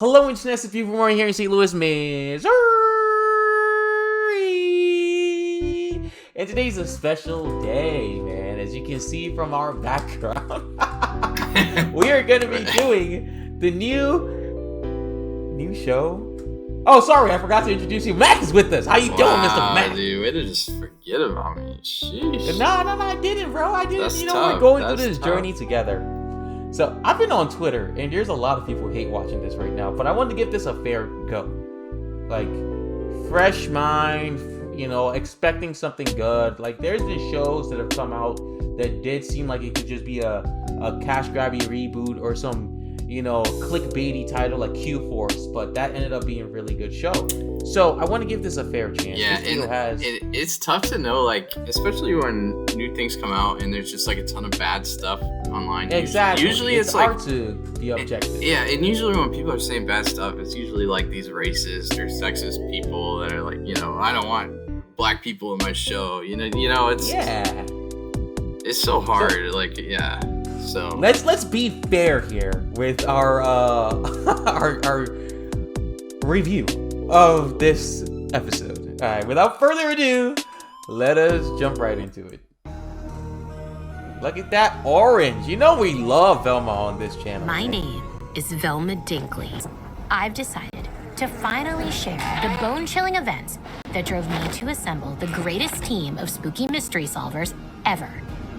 Hello, international people from here in St. Louis, Missouri. And today's a special day, man. As you can see from our background, we are going to be doing the new show. Oh, sorry, I forgot to introduce you. Mac is with us. How you doing, Mr. Mac? Dude, way to just forget about me. Sheesh. No, I didn't, bro. I didn't. That's you know, tough. we're going That's through this tough. journey together. So I've been on Twitter, and there's a lot of people who hate watching this right now. But I wanted to give this a fair go, like fresh mind, expecting something good. Like there's been shows that have come out that did seem like it could just be a cash grabby reboot or some clickbaity title like Q Force, but that ended up being a really good show. So I want to give this a fair chance. Yeah, and it's tough to know, like, especially when new things come out and there's just like a ton of bad stuff online. Exactly. Usually it's like hard to be objective. Yeah, and usually when people are saying bad stuff, it's usually like these racist or sexist people that are like, I don't want black people in my show. It's so hard. So let's be fair here with our our review of this episode. All right, without further ado, let us jump right into it. Look at that orange. You know we love Velma on this channel. My name is Velma Dinkley. I've decided to finally share the bone-chilling events that drove me to assemble the greatest team of spooky mystery solvers ever.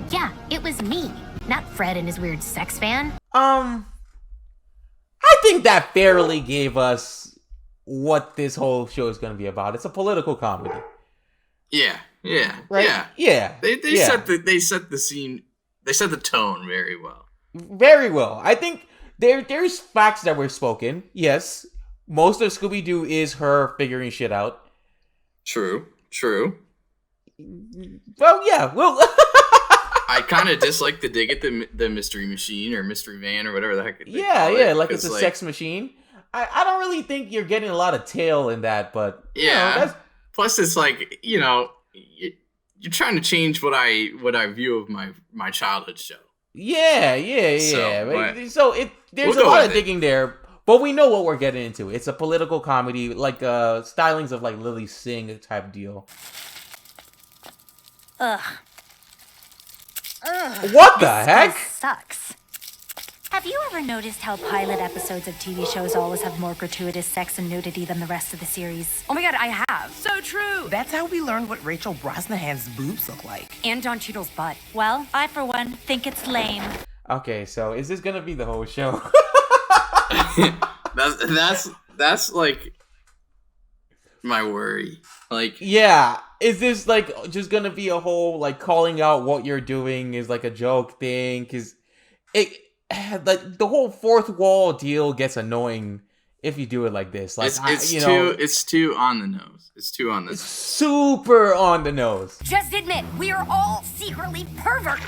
Yeah, it was me, not Fred and his weird sex fan. I think that fairly gave us what this whole show is going to be about. It's a political comedy. Yeah. Right? Yeah. They set the scene. They set the tone very well. Very well. I think there's facts that were spoken. Yes. Most of Scooby-Doo is her figuring shit out. True. Well, yeah. Well, I kind of dislike the dig at the mystery machine or mystery van or whatever the heck. Yeah, like it's a sex machine. I don't really think you're getting a lot of tail in that, but yeah. Plus, it's like you're trying to change what I view of my childhood show. Yeah. So there's a lot of digging there, but we know what we're getting into. It's a political comedy, like stylings of like Lily Singh type deal. Ugh. What the heck? This sucks. Have you ever noticed how pilot episodes of TV shows always have more gratuitous sex and nudity than the rest of the series? Oh my god, I have. So true. That's how we learned what Rachel Brosnahan's boobs look like. And Don Cheadle's butt. Well, I, for one, think it's lame. Okay, so is this gonna be the whole show? that's like my worry. Like, yeah, is this like just gonna be a whole like calling out what you're doing is like a joke thing? Because it like the whole fourth wall deal gets annoying if you do it like this. Like it's too on the nose. It's too on the nose. Super on the nose. Just admit, we are all secretly perverts.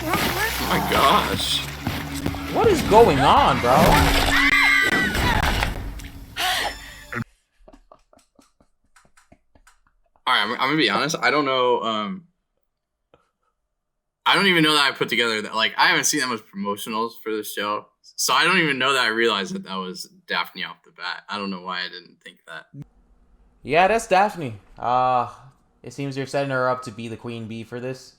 Oh my gosh. What is going on, bro? Alright, I'm gonna be honest. I don't know. I don't even know that I put together that. Like, I haven't seen that much promotionals for this show, so I don't even know that I realized that was Daphne off the bat. I don't know why I didn't think that. Yeah, that's Daphne. It seems they're setting her up to be the queen bee for this,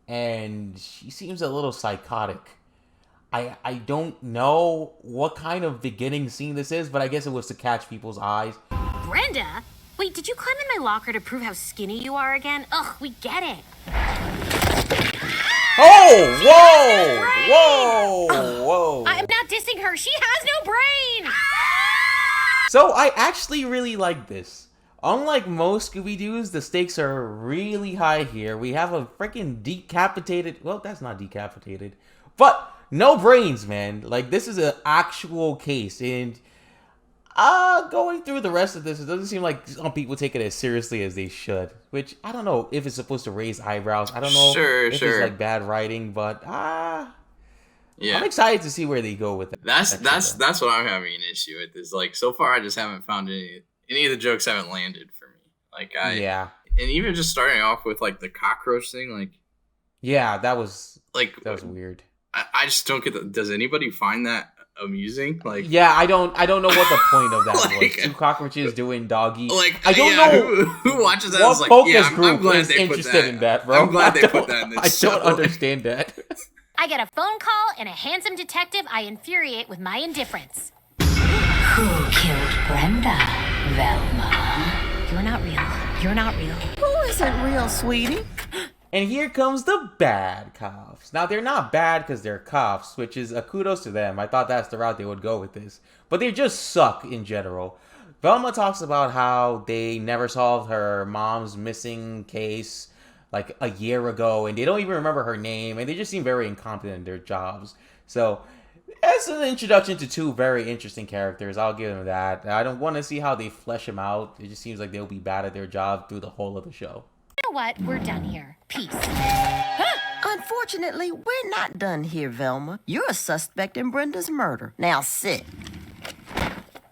and she seems a little psychotic. I don't know what kind of beginning scene this is, but I guess it was to catch people's eyes. Brenda? Wait, did you climb in my locker to prove how skinny you are again? Ugh, we get it. Oh, whoa. I'm not dissing her. She has no brain. So I actually really like this. Unlike most Scooby-Doos, the stakes are really high here. We have a freaking decapitated... Well, that's not decapitated. But no brains, man. Like, this is an actual case. And going through the rest of this, it doesn't seem like some people take it as seriously as they should. Which, I don't know if it's supposed to raise eyebrows. I don't know if it's like bad writing. But, yeah. I'm excited to see where they go with it. That's what I'm having an issue with. Is like, so far I just haven't found any of the jokes haven't landed for me. Like, and even just starting off with like the cockroach thing, like, yeah, that was weird. I just don't get that. Does anybody find that amusing? Like, Yeah, I don't know what the point of that Like- was. 2 cockroaches doing doggy. like I don't yeah, know who watches that. what Is like, focus yeah, I'm group glad is they put interested in that, bro. I'm glad they I put don't- that in I this don't show. understand that. I get a phone call and a handsome detective I infuriate with my indifference. Who killed Brenda, Velma? You're not real. You're not real. Who isn't real, sweetie? And here comes the bad cops. Now, they're not bad because they're cops, which is a kudos to them. I thought that's the route they would go with this. But they just suck in general. Velma talks about how they never solved her mom's missing case like a year ago, and they don't even remember her name, and they just seem very incompetent in their jobs. So, as an introduction to 2 very interesting characters, I'll give them that. I don't want to see how they flesh them out. It just seems like they'll be bad at their job through the whole of the show. You know what? We're done here. Peace. Unfortunately, we're not done here, Velma. You're a suspect in Brenda's murder. Now sit.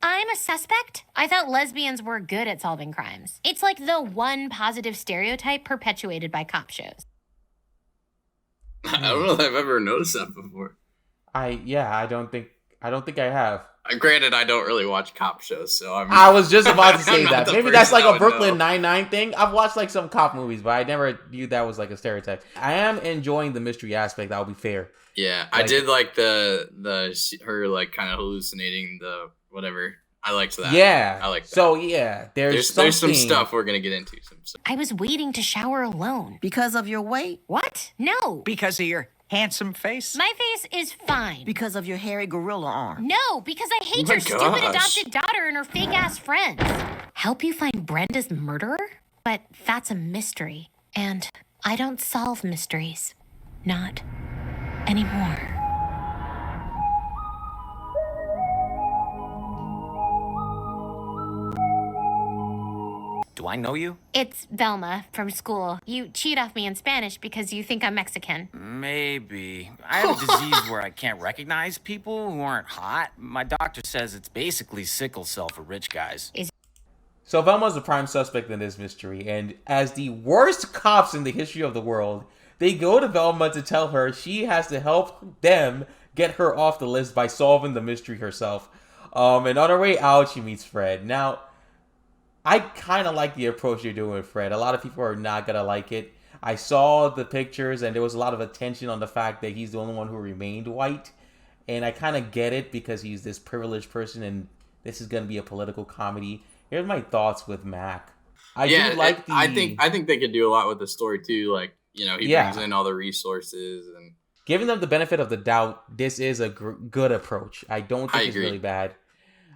I'm a suspect? I thought lesbians were good at solving crimes. It's like the one positive stereotype perpetuated by cop shows. I don't know if I've ever noticed that before. I don't think I have. Granted, I don't really watch cop shows, so I was just about to say I'm not that. the Maybe person that's like that a would Brooklyn know. Nine-Nine thing. I've watched like some cop movies, but I never knew that was like a stereotype. I am enjoying the mystery aspect. I'll be fair. Yeah, I Like- did like the her like kind of hallucinating the whatever. I liked that. Yeah, I like that. So yeah, there's There's some something- stuff we're gonna get into. Some stuff. I was waiting to shower alone. Because of your weight? What? No. Because of your handsome face? My face is fine. Because of your hairy gorilla arm? No, because I hate Oh my your stupid gosh. adopted daughter and her fake ass friends. Help you find Brenda's murderer? But that's a mystery. And I don't solve mysteries. Not anymore. Do I know you? It's Velma from school. You cheat off me in Spanish because you think I'm Mexican. Maybe. I have a disease where I can't recognize people who aren't hot. My doctor says it's basically sickle cell for rich guys. So Velma's the prime suspect in this mystery, and as the worst cops in the history of the world, they go to Velma to tell her she has to help them get her off the list by solving the mystery herself. And on her way out, she meets Fred. Now, I kind of like the approach you're doing with Fred. A lot of people are not going to like it. I saw the pictures, and there was a lot of attention on the fact that he's the only one who remained white. And I kind of get it because he's this privileged person, and this is going to be a political comedy. Here's my thoughts with Mac. I do like the... I think they could do a lot with the story too. Like, you know, he brings in all the resources and Giving them the benefit of the doubt, this is a good approach. I don't think it's really bad.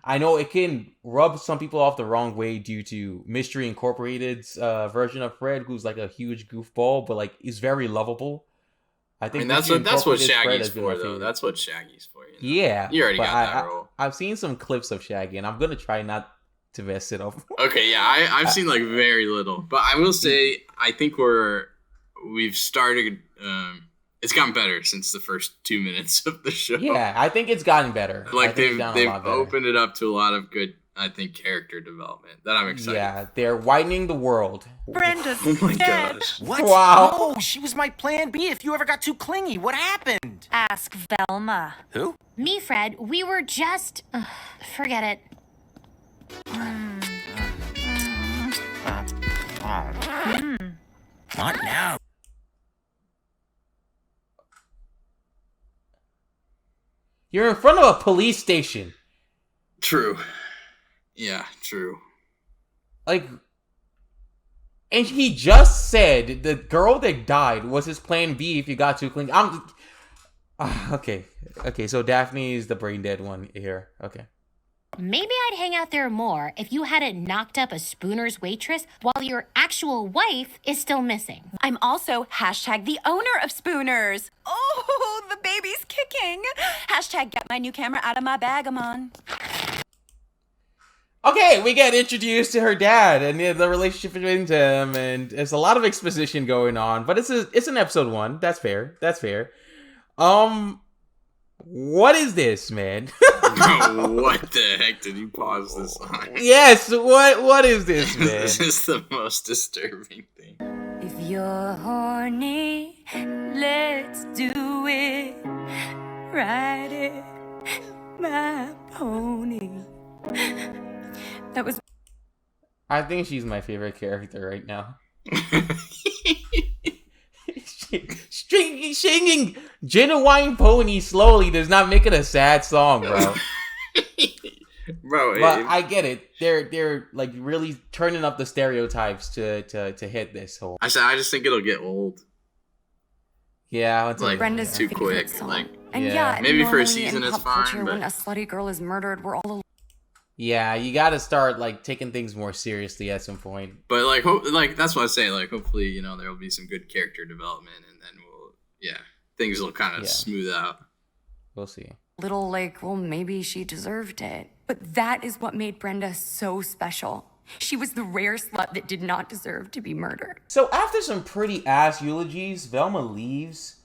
I know it can rub some people off the wrong way due to Mystery Incorporated's version of Fred, who's like a huge goofball, but like is very lovable. I think that's what Shaggy's for, though. That's what Shaggy's for. You know? Yeah, you already but got that role. I've seen some clips of Shaggy, and I'm gonna try not to mess it up. Okay, yeah, I've seen like very little, but I will say I think we've started. It's gotten better since the first 2 minutes of the show. Yeah, I think it's gotten better. Like they've opened it up to a lot of good, I think, character development that I'm excited. Yeah, they're widening the world. Brenda's Oh my dead. gosh. What? Wow. No, she was my plan B if you ever got too clingy. What happened? Ask Velma. Who? Me, Fred, we were just... forget it. Not now. You're in front of a police station. True. Yeah, true. Like, and he just said the girl that died was his plan B if you got too clingy. Okay. So Daphne is the brain dead one here. Okay. Maybe I'd hang out there more if you hadn't knocked up a Spooner's waitress while your actual wife is still missing. I'm also hashtag the owner of Spooners. Oh, the baby's kicking. Hashtag get my new camera out of my bag, I'm on. Okay, we get introduced to her dad and the relationship between them, and there's a lot of exposition going on. But it's an episode 1. That's fair. What is this, man? What the heck did you pause this on? Yes, what is this, man? This is the most disturbing thing. If you're horny, let's do it, ride it, my pony. That was I think she's my favorite character right now. Singing Genuine Pony slowly does not make it a sad song, bro. Bro, But I get it. They're like really turning up the stereotypes to hit this whole. I just think it'll get old. Yeah, it's Like Brenda's too favorite quick. song. Like And Yeah. yeah, Maybe for a normally season in it's pop fine, culture, but- when a slutty girl is murdered, we're all Yeah, you got to start like taking things more seriously at some point. But like that's what I say. Like hopefully there will be some good character development, and then things will kind of smooth out. We'll see. little like, well, maybe she deserved it. But that is what made Brenda so special. She was the rare slut that did not deserve to be murdered. So after some pretty ass eulogies, Velma leaves,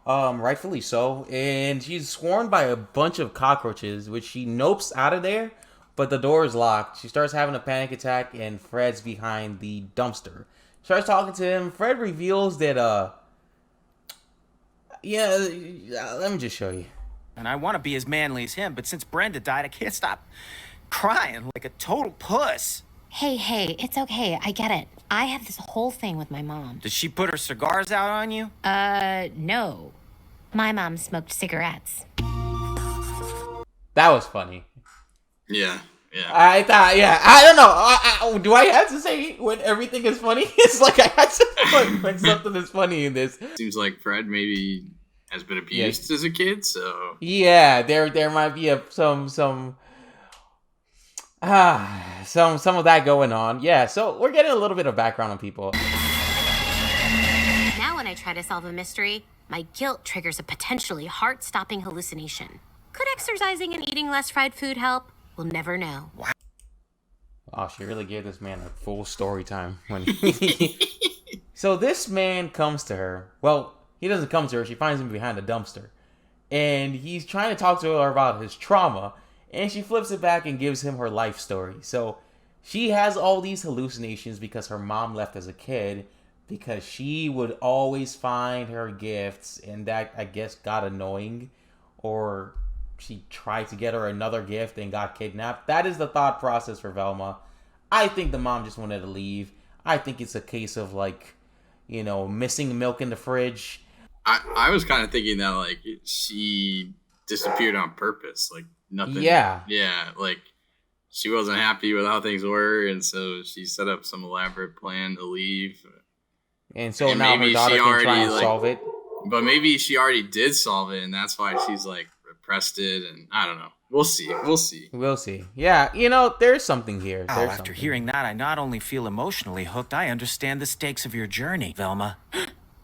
rightfully so, and she's swarmed by a bunch of cockroaches, which she nopes out of there, but the door is locked. She starts having a panic attack, and Fred's behind the dumpster. Starts talking to him. Fred reveals that, let me just show you. And I want to be as manly as him, but since Brenda died, I can't stop crying like a total puss. Hey, it's okay. I get it. I have this whole thing with my mom. Did she put her cigars out on you? No. My mom smoked cigarettes. That was funny. Yeah. I thought, I don't know. Do I have to say when everything is funny? It's like I had to put something that's funny in this. Seems like Fred maybe has been abused as a kid, so Yeah, there might be some of that going on. Yeah, so we're getting a little bit of background on people. Now when I try to solve a mystery, my guilt triggers a potentially heart-stopping hallucination. Could exercising and eating less fried food help? We'll never know. Oh, she really gave this man a full story time. So this man comes to her. Well, he doesn't come to her. She finds him behind a dumpster. And he's trying to talk to her about his trauma. And she flips it back and gives him her life story. So she has all these hallucinations because her mom left as a kid. Because she would always find her gifts. And that, I guess, got annoying. Or she tried to get her another gift and got kidnapped. That is the thought process for Velma. I think the mom just wanted to leave. I think it's a case of missing milk in the fridge. I was kind of thinking that like she disappeared on purpose, like nothing. Yeah, like she wasn't happy with how things were, and so she set up some elaborate plan to leave. And so now her daughter can try and solve it. But maybe she already did solve it, and that's why she's like repressed it, and I don't know. We'll see. Yeah, there's something here. After hearing that, I not only feel emotionally hooked, I understand the stakes of your journey, Velma.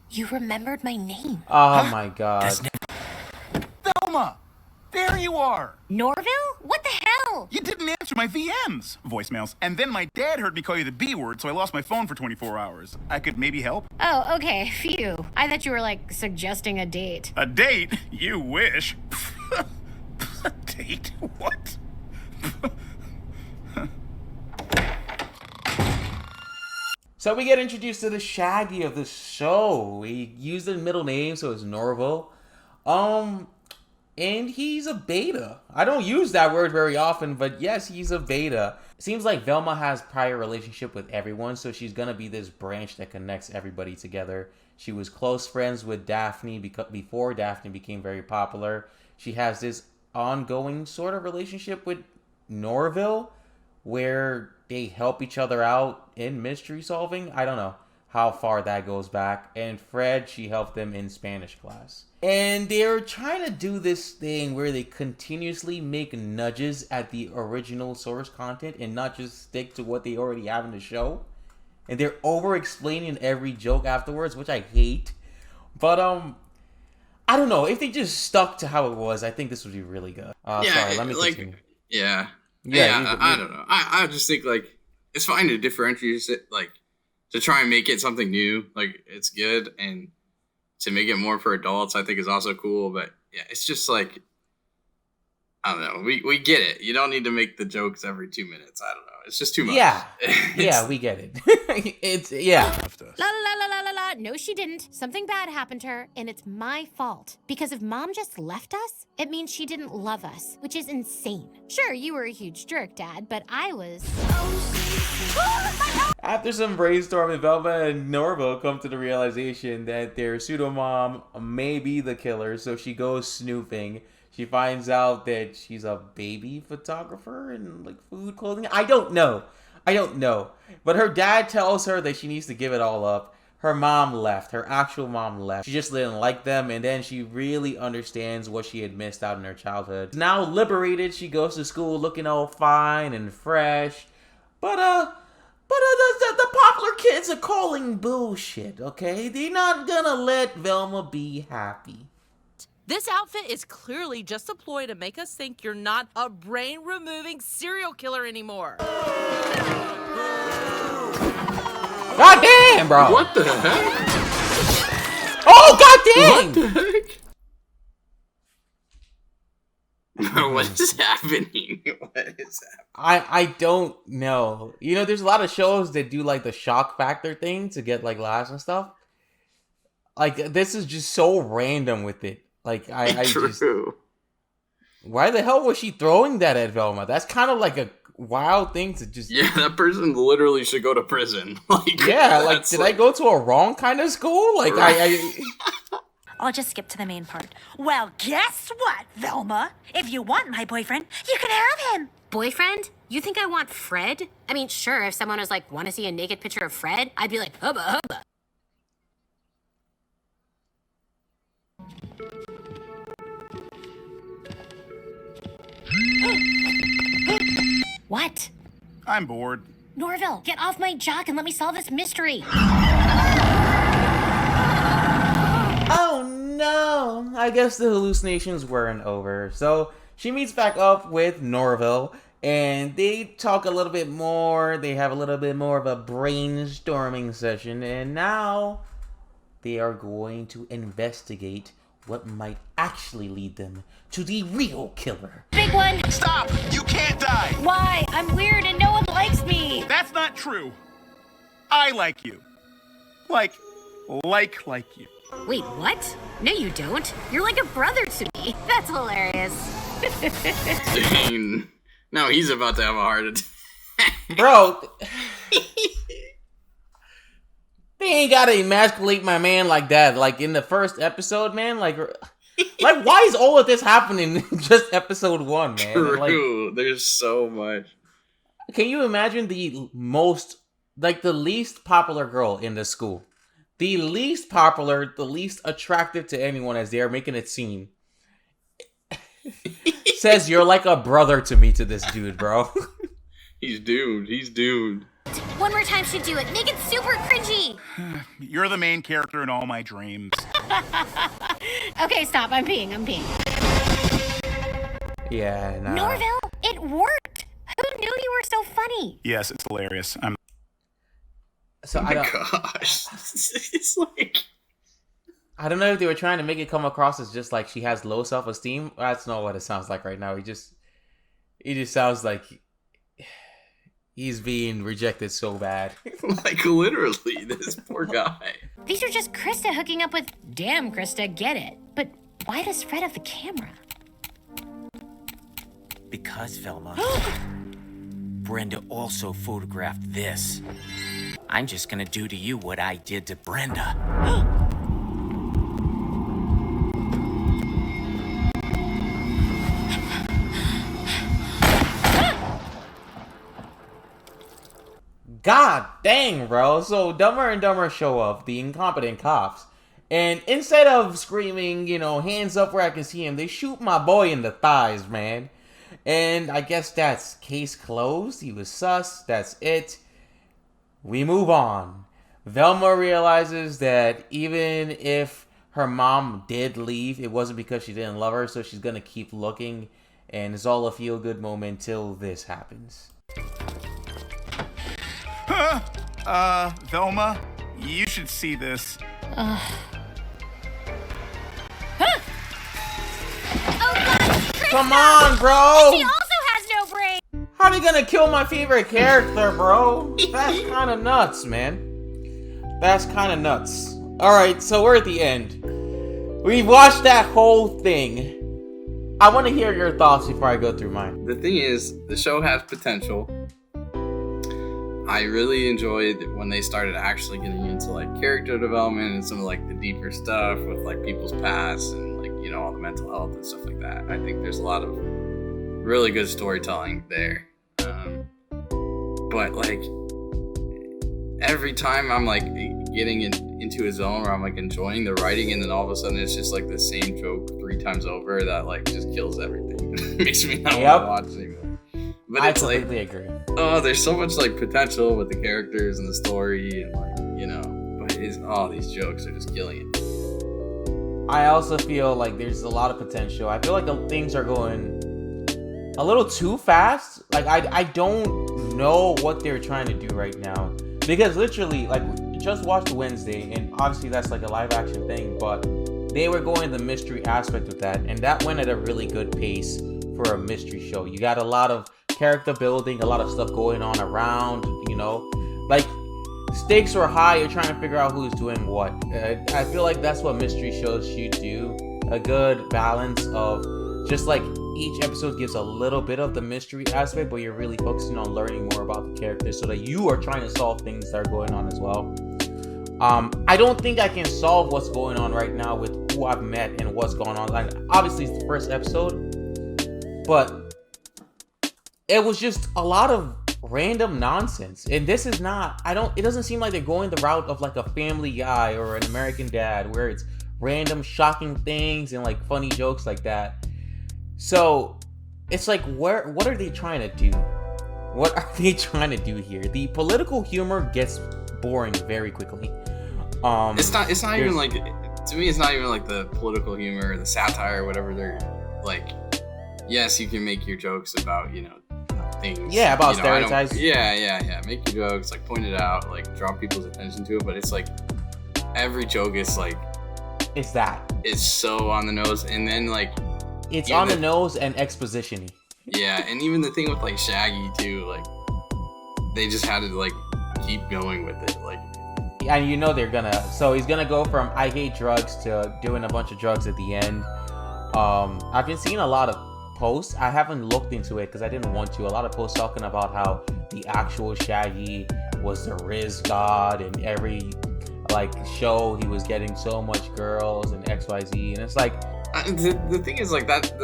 You remembered my name. Oh my god. Velma! There you are! Norville? What the hell? You didn't answer my VMs, voicemails, and then my dad heard me call you the B word, so I lost my phone for 24 hours. I could maybe help? Oh, okay. Phew. I thought you were, suggesting a date. A date? You wish. A date? What? So we get introduced to the Shaggy of the show. We use the middle name, so it's Norville. And he's a beta. I don't use that word very often, but yes, he's a beta. Seems like Velma has prior relationship with everyone, so she's gonna be this branch that connects everybody together. She was close friends with Daphne before Daphne became very popular. She has this ongoing sort of relationship with Norville, where they help each other out in mystery solving. I don't know how far that goes back. And Fred, she helped them in Spanish class. And they're trying to do this thing where they continuously make nudges at the original source content and not just stick to what they already have in the show. And they're over-explaining every joke afterwards, which I hate. But, I don't know. If they just stuck to how it was, I think this would be really good. Sorry, let me continue. Yeah, Yeah, I don't know. I just think it's fine to differentiate it, to try and make it something new. It's good, and to make it more for adults, I think is also cool. But yeah, it's just I don't know. We get it. You don't need to make the jokes every 2 minutes. I don't know. It's just too much. Yeah. Yeah, we get it. It's, yeah. La la la la la la. No, she didn't. Something bad happened to her, and it's my fault. Because if Mom just left us, it means she didn't love us, which is insane. Sure, you were a huge jerk, Dad, but I was. After some brainstorming, Velma and Norville come to the realization that their pseudo-mom may be the killer, so she goes snooping. She finds out that she's a baby photographer and like food clothing. I don't know. But her dad tells her that she needs to give it all up. Her mom left. Her actual mom left. She just didn't like them, and then she really understands what she had missed out in her childhood. Now liberated, she goes to school looking all fine and fresh. But the popular kids are calling bullshit, okay? They're not gonna let Velma be happy. This outfit is clearly just a ploy to make us think you're not a brain-removing serial killer anymore. God damn, bro! What the heck? Oh, god damn! What the heck? What is happening? What is happening? I don't know. You know, there's a lot of shows that do like the shock factor thing to get like laughs and stuff. Like, this is just so random with it. Like, I just... Why the hell was she throwing that at Velma? That's kind of like a wild thing to just... Yeah, that person literally should go to prison. Like, yeah, like, did I go to a wrong kind of school? Like, right. I'll just skip to the main part. Well, guess what, Velma? If you want my boyfriend, you can have him. Boyfriend? You think I want Fred? I mean, sure, if someone was like, want to see a naked picture of Fred? I'd be like, hubba hubba. What? I'm bored. Norville, get off my jock and let me solve this mystery. Oh no! I guess the hallucinations weren't over. So she meets back up with Norville and they talk a little bit more. They have a little bit more of a brainstorming session, and now they are going to investigate what might actually lead them to the real killer. Big one! Stop! You can't die! Why? I'm weird and no one likes me! That's not true. I like you. Like you. Wait, what? No, you don't. You're like a brother to me. That's hilarious. Dang. Now he's about to have a heart attack. Bro, they ain't gotta emasculate my man like that. Like in the first episode, man. Like why is all of this happening in just episode 1, man? True. There's so much. Can you imagine the least popular girl in the school? The least popular, the least attractive to anyone as they are making it seem. Says you're like a brother to me to this dude, bro. He's doomed. He's doomed. One more time should do it. Make it super cringy. You're the main character in all my dreams. Okay, stop. I'm peeing. Yeah, nah. Norville, it worked. Who knew you were so funny? Yes, it's hilarious. So Oh my gosh. It's like... I don't know if they were trying to make it come across as just like she has low self-esteem. That's not what it sounds like right now. He just sounds like he's being rejected so bad. Like, literally, this poor guy. These are just Krista hooking up with... Damn, Krista, get it. But why does Fred have the camera? Because, Velma, Brenda also photographed this. I'm just gonna do to you what I did to Brenda. God dang, bro. So Dumber and Dumber show up, the incompetent cops. And instead of screaming, you know, hands up where I can see him, they shoot my boy in the thighs, man. And I guess that's case closed. He was sus. That's it. We move on. Velma realizes that even if her mom did leave, it wasn't because she didn't love her, so she's gonna keep looking. And it's all a feel-good moment till this happens. Velma, you should see this. Oh God, Come on, bro. He also has no brain. How are they gonna kill my favorite character, bro? That's kind of nuts, man. That's kind of nuts. Alright, so we're at the end. We've watched that whole thing. I want to hear your thoughts before I go through mine. The thing is, the show has potential. I really enjoyed when they started actually getting into like character development and some of like the deeper stuff with like people's past and like, you know, all the mental health and stuff like that. I think there's a lot of really good storytelling there. But like every time I'm like getting into a zone where I'm like enjoying the writing, and then all of a sudden it's just like the same joke 3 times over that like just kills everything. It makes me not want to watch anymore. But I it's completely like, agree. oh, there's so much like potential with the characters and the story, and like, you know, but these jokes are just killing it. I also feel like there's a lot of potential. I feel like things are going a little too fast. Like I don't know what they're trying to do right now, because literally, like, we just watched Wednesday, and obviously that's like a live action thing, but they were going the mystery aspect of that, and that went at a really good pace for a mystery show. You got a lot of character building, a lot of stuff going on around, you know, like stakes are high. You're trying to figure out who's doing what. I feel like that's what mystery shows should do, a good balance of just like each episode gives a little bit of the mystery aspect, but you're really focusing on learning more about the characters so that you are trying to solve things that are going on as well. I don't think I can solve what's going on right now with who I've met and what's going on. Like, obviously it's the first episode, but it was just a lot of random nonsense. And this is not, it doesn't seem like they're going the route of like a Family Guy or an American Dad, where it's random shocking things and like funny jokes like that. So it's like, what are they trying to do? What are they trying to do here? The political humor gets boring very quickly. It's not even like, to me, it's not even like the political humor or the satire or whatever. They're like, yes, you can make your jokes about, you know, things. Yeah, about you know, stereotypes. Yeah. Make your jokes, like point it out, like draw people's attention to it. But it's like every joke is like, it's so on the nose, and then like it's on the nose and exposition-y. Yeah, and even the thing with like Shaggy too, like they just had to like keep going with it, like. And you know they're gonna. So he's gonna go from I hate drugs to doing a bunch of drugs at the end. I've been seeing a lot of posts. I haven't looked into it because I didn't want to. A lot of posts talking about how the actual Shaggy was the Riz god, and every like show he was getting so much girls and XYZ, and it's like the thing is like that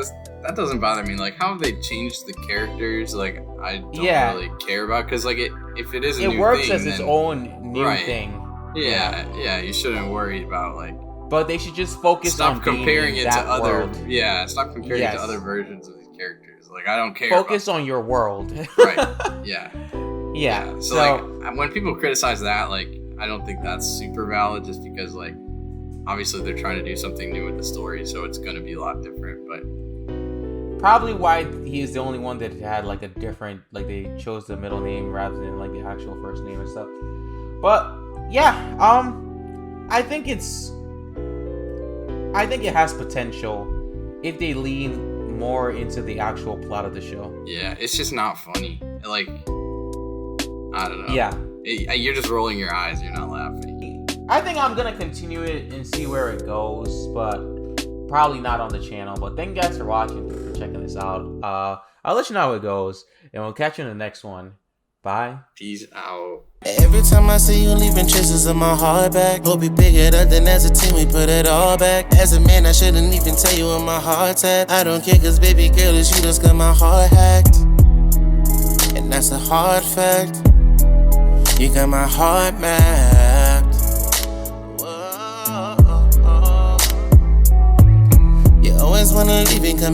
doesn't bother me. Like, how have they changed the characters? Like, I don't really care about, because like if it is a new thing, it works as its own new thing. Yeah, you shouldn't worry about like. But they should just focus on comparing it to other. World. Yeah, stop comparing it to other versions of these characters. Like, I don't care. Focus on your world. Right. Yeah. Yeah. So like, when people criticize that, like, I don't think that's super valid, just because like, obviously they're trying to do something new with the story, so it's going to be a lot different. But probably why he is the only one that had like a different, like they chose the middle name rather than like the actual first name and stuff. But yeah, I think it has potential if they lean more into the actual plot of the show. Yeah, it's just not funny. Like, I don't know. Yeah. You're just rolling your eyes. You're not laughing. I think I'm going to continue it and see where it goes, but probably not on the channel. But thank you guys for watching, for checking this out. I'll let you know how it goes, and we'll catch you in the next one. Bye. Peace out. Every time I see you leaving traces of my heart back. Hope we pick it up, then as a team we put it all back. As a man I shouldn't even tell you where my heart's at. I don't care, cause baby girl, it's you that's got my heart hacked. And that's a hard fact. You got my heart mapped. Whoa. You always wanna leave and come